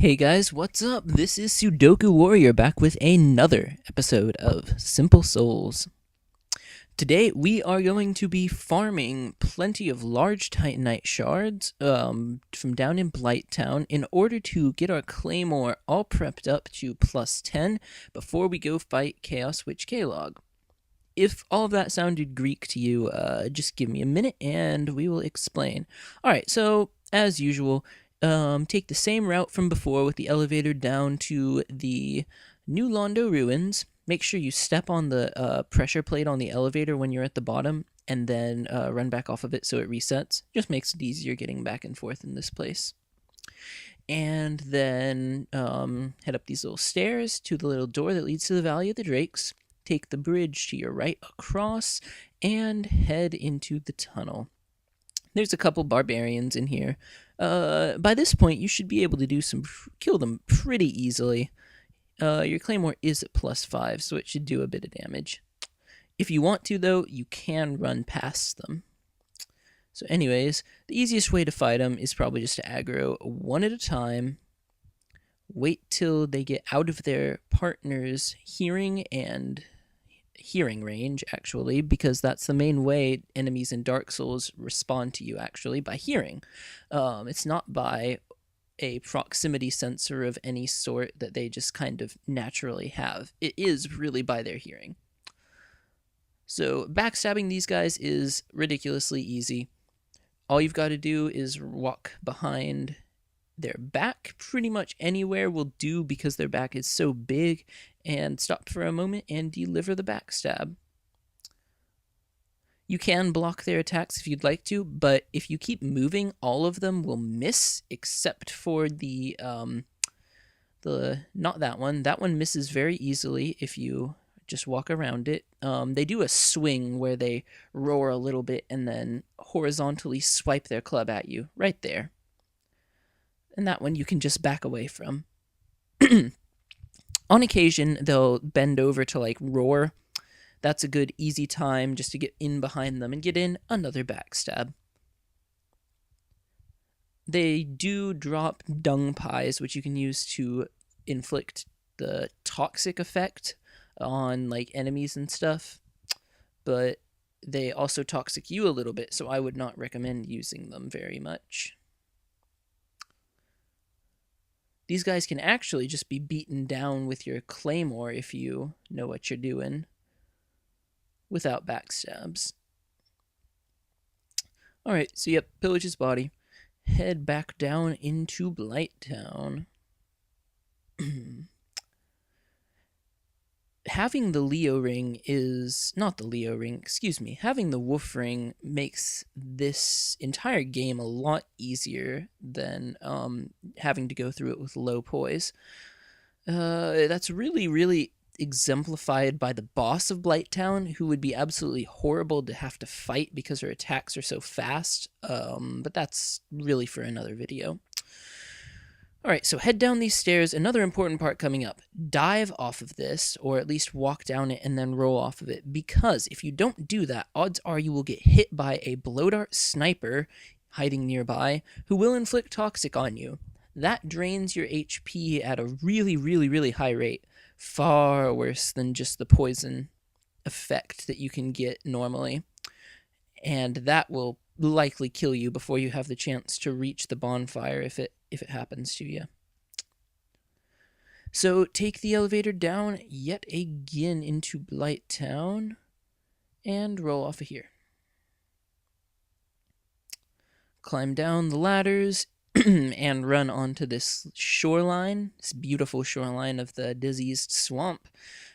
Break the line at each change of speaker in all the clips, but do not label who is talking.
Hey guys, what's up? This is Sudoku Warrior back with another episode of Simple Souls. Today we are going to be farming plenty of large titanite shards from down in Blighttown in order to get our claymore all prepped up to +10 before we go fight Chaos Witch K-Log. If all of that sounded Greek to you, just give me a minute and we will explain. Alright, so as usual, take the same route from before with the elevator down to the New Londo ruins. Make sure you step on the pressure plate on the elevator when you're at the bottom, and then run back off of it so it resets. Just makes it easier getting back and forth in this place. And then head up these little stairs to the little door that leads to the Valley of the Drakes. Take the bridge to your right across, and head into the tunnel. There's a couple barbarians in here. By this point, you should be able to kill them pretty easily. Your claymore is at +5, so it should do a bit of damage. If you want to, though, you can run past them. So anyways, the easiest way to fight them is probably just to aggro one at a time. Wait till they get out of their partner's hearing range, actually, because that's the main way enemies in Dark Souls respond to you, actually, by hearing. It's not by a proximity sensor of any sort that they just kind of naturally have. It is really by their hearing. So backstabbing these guys is ridiculously easy. All you've got to do is walk behind their back. Pretty much anywhere will do because their back is so big, and stop for a moment and deliver the backstab. You can block their attacks if you'd like to, but if you keep moving, all of them will miss except for the not that one. That one misses very easily if you just walk around it. They do a swing where they roar a little bit and then horizontally swipe their club at you right there. And that one you can just back away from. On occasion, they'll bend over to like roar. That's a good easy time just to get in behind them and get in another backstab. They do drop dung pies, which you can use to inflict the toxic effect on like enemies and stuff, but they also toxic you a little bit, so I would not recommend using them very much. These guys can actually just be beaten down with your claymore if you know what you're doing, without backstabs. Alright, so yep, pillage his body. Head back down into Blighttown. Having the Leo ring having the wolf ring makes this entire game a lot easier than having to go through it with low poise. That's really exemplified by the boss of Blighttown, who would be absolutely horrible to have to fight because her attacks are so fast, but that's really for another video. Alright, so head down these stairs. Another important part coming up. Dive off of this, or at least walk down it and then roll off of it, because if you don't do that, odds are you will get hit by a blow dart sniper hiding nearby who will inflict toxic on you. That drains your HP at a really high rate. Far worse than just the poison effect that you can get normally. And that will likely kill you before you have the chance to reach the bonfire if it happens to you. So take the elevator down yet again into Blighttown and roll off of here. Climb down the ladders and run onto this shoreline, this beautiful shoreline of the diseased swamp.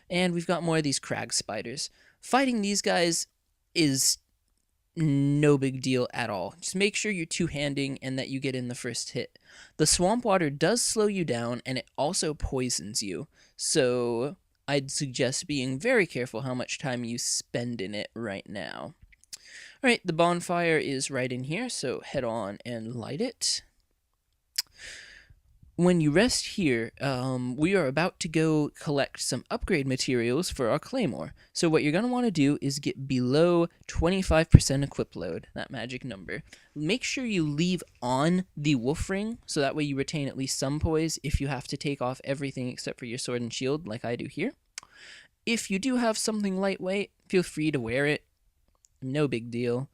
And we've got more of these crag spiders. Fighting these guys is no big deal at all. Just make sure you're two-handing and that you get in the first hit. The swamp water does slow you down, and it also poisons you, so I'd suggest being very careful how much time you spend in it right now. Alright, the bonfire is right in here, so head on and light it. when you rest here, we are about to go collect some upgrade materials for our claymore. So what you're going to want to do is get below 25% equip load, that magic number. Make sure you leave on the wolf ring, so that way you retain at least some poise if you have to take off everything except for your sword and shield, like I do here. If you do have something lightweight, feel free to wear it. No big deal.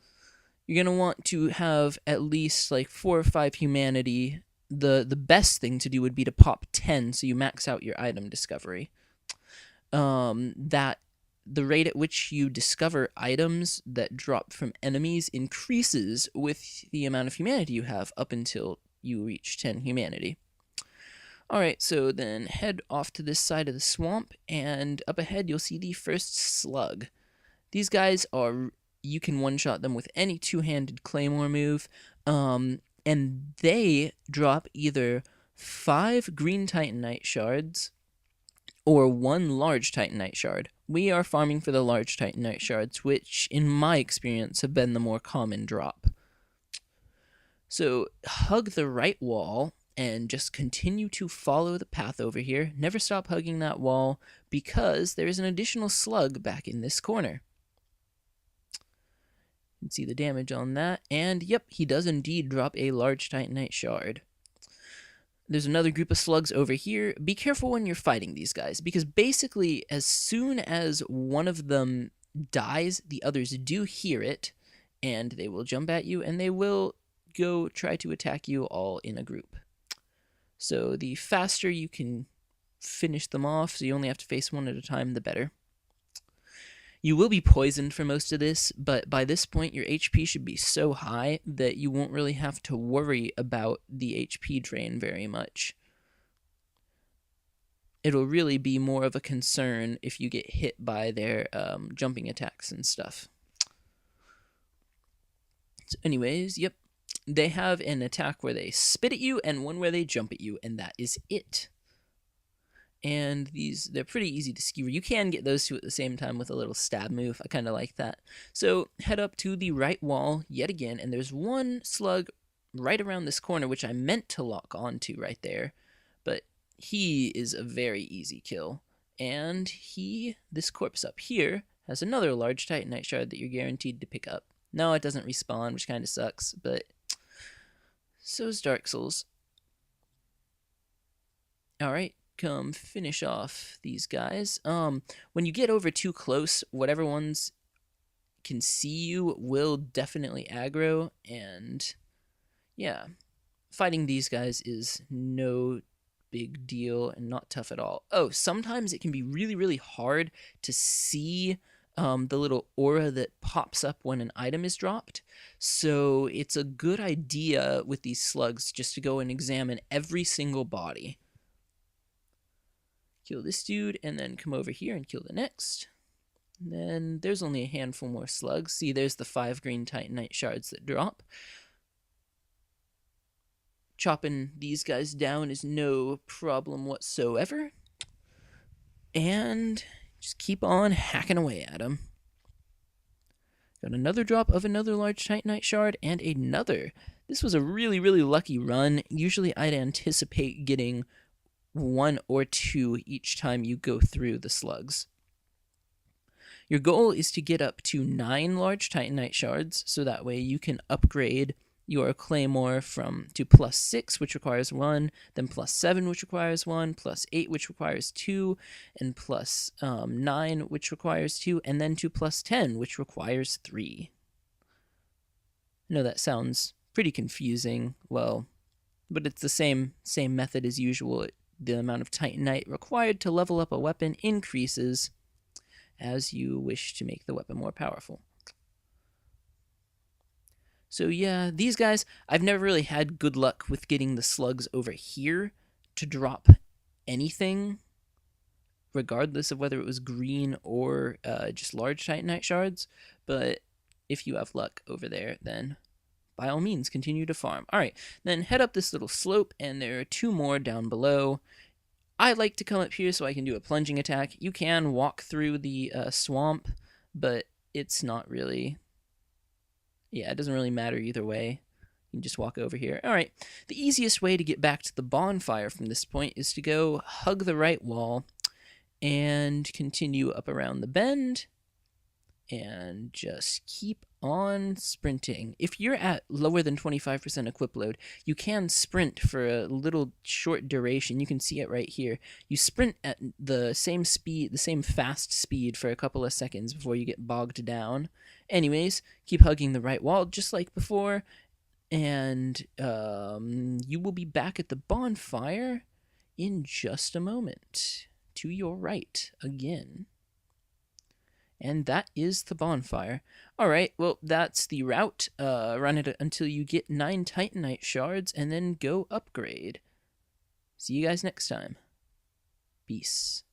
You're going to want to have at least like 4 or 5 humanity. The best thing to do would be to pop 10 so you max out your item discovery. That the rate at which you discover items that drop from enemies increases with the amount of humanity you have up until you reach 10 humanity. Alright, so then head off to this side of the swamp, and up ahead you'll see the first slug. These guys are, you can one-shot them with any two-handed claymore move, and they drop either 5 green titanite shards or 1 large titanite shard. We are farming for the large titanite shards, which, in my experience, have been the more common drop. So, hug the right wall and just continue to follow the path over here. Never stop hugging that wall, because there is an additional slug back in this corner. You can see the damage on that, and yep, he does indeed drop a large titanite shard. There's another group of slugs over here. Be careful when you're fighting these guys, because basically as soon as one of them dies, the others do hear it, and they will jump at you, and they will go try to attack you all in a group. So the faster you can finish them off, so you only have to face one at a time, the better. You will be poisoned for most of this, but by this point your HP should be so high that you won't really have to worry about the HP drain very much. It'll really be more of a concern if you get hit by their jumping attacks and stuff. So anyways, yep. They have an attack where they spit at you and one where they jump at you, and that is it. And they're pretty easy to skewer. You can get those two at the same time with a little stab move. I kind of like that. So head up to the right wall yet again, and there's one slug right around this corner, which I meant to lock onto right there, but he is a very easy kill. And this corpse up here has another large titanite shard that you're guaranteed to pick up. No, it doesn't respawn, which kind of sucks, but so's Dark Souls. Alright, come finish off these guys. When you get over too close, whatever ones can see you will definitely aggro, and yeah, fighting these guys is no big deal and not tough at all. Oh, sometimes it can be really, really hard to see the little aura that pops up when an item is dropped. So it's a good idea with these slugs just to go and examine every single body. Kill this dude, and then come over here and kill the next. And then there's only a handful more slugs. See, there's the 5 green titanite shards that drop. Chopping these guys down is no problem whatsoever. And just keep on hacking away at them. Got another drop of another large titanite shard, and another. This was a really, really lucky run. Usually I'd anticipate getting 1 or 2 each time you go through the slugs. Your goal is to get up to 9 large titanite shards, so that way you can upgrade your claymore to +6, which requires 1, then +7, which requires 1, +8, which requires 2, and +9, which requires 2, and then to +10, which requires 3. I know that sounds pretty confusing, well, but it's the same method as usual. The amount of titanite required to level up a weapon increases as you wish to make the weapon more powerful. So yeah, these guys, I've never really had good luck with getting the slugs over here to drop anything, regardless of whether it was green or just large titanite shards. But if you have luck over there, then by all means, continue to farm. Alright, then head up this little slope, and there are 2 more down below. I like to come up here so I can do a plunging attack. You can walk through the swamp, but it's not really... Yeah, it doesn't really matter either way. You can just walk over here. All right. The easiest way to get back to the bonfire from this point is to go hug the right wall and continue up around the bend and just keep on sprinting. If you're at lower than 25% equip load, you can sprint for a little short duration. You can see it right here. You sprint at the same speed, the same fast speed for a couple of seconds before you get bogged down. Anyways, keep hugging the right wall just like before, and you will be back at the bonfire in just a moment. To your right again. And that is the bonfire. Alright, well, that's the route. Run it until you get 9 titanite shards, and then go upgrade. See you guys next time. Peace.